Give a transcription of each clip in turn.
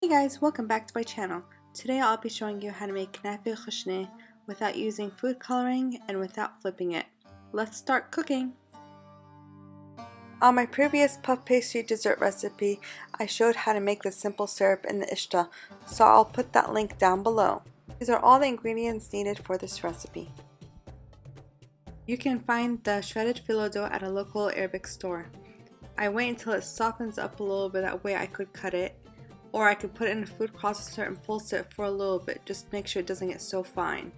Hey guys, welcome back to my channel. Today I'll be showing you how to make Knafe Nabulsieh without using food coloring and without flipping it. Let's start cooking! On my previous puff pastry dessert recipe, I showed how to make the simple syrup in the ishta, so I'll put that link down below. These are all the ingredients needed for this recipe. You can find the shredded phyllo dough at a local Arabic store. I wait until it softens up a little bit, that way I could cut it. Or I could put it in a food processor and pulse it for a little bit, just make sure it doesn't get so fine.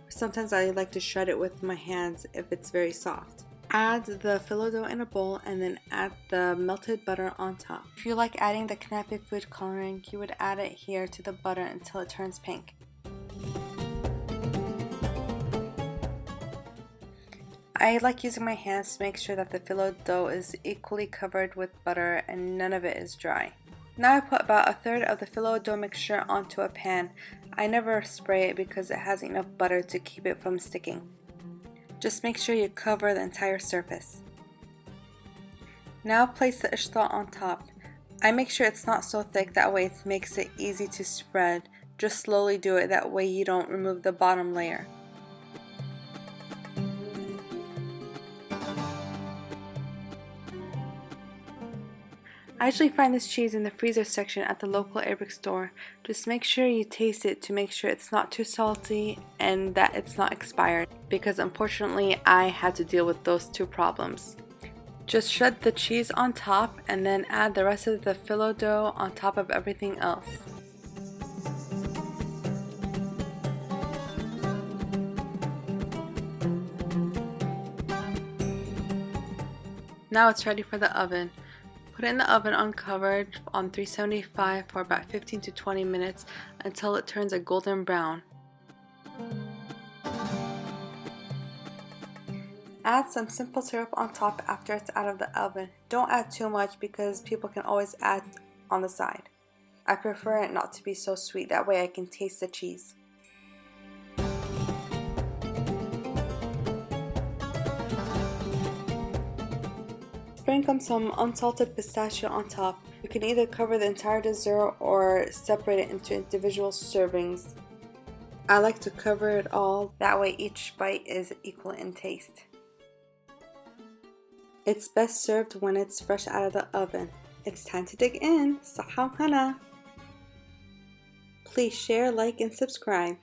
Sometimes I like to shred it with my hands if it's very soft. Add the phyllo dough in a bowl and then add the melted butter on top. If you like adding the knafe food coloring, you would add it here to the butter until it turns pink. I like using my hands to make sure that the phyllo dough is equally covered with butter and none of it is dry. Now I put about a third of the phyllo dough mixture onto a pan. I never spray it because it has enough butter to keep it from sticking. Just make sure you cover the entire surface. Now place the ishta on top. I make sure it's not so thick, that way it makes it easy to spread. Just slowly do it, that way you don't remove the bottom layer. I usually find this cheese in the freezer section at the local Arabic store. Just make sure you taste it to make sure it's not too salty and that it's not expired, because unfortunately I had to deal with those two problems. Just shred the cheese on top and then add the rest of the phyllo dough on top of everything else. Now it's ready for the oven. Put it in the oven uncovered on 375 for about 15 to 20 minutes until it turns a golden brown. Add some simple syrup on top after it's out of the oven. Don't add too much because people can always add on the side. I prefer it not to be so sweet, that way I can taste the cheese. Sprinkle some unsalted pistachio on top. You can either cover the entire dessert or separate it into individual servings. I like to cover it all, that way each bite is equal in taste. It's best served when it's fresh out of the oven. It's time to dig in. Saha Hana! Please share, like, and subscribe.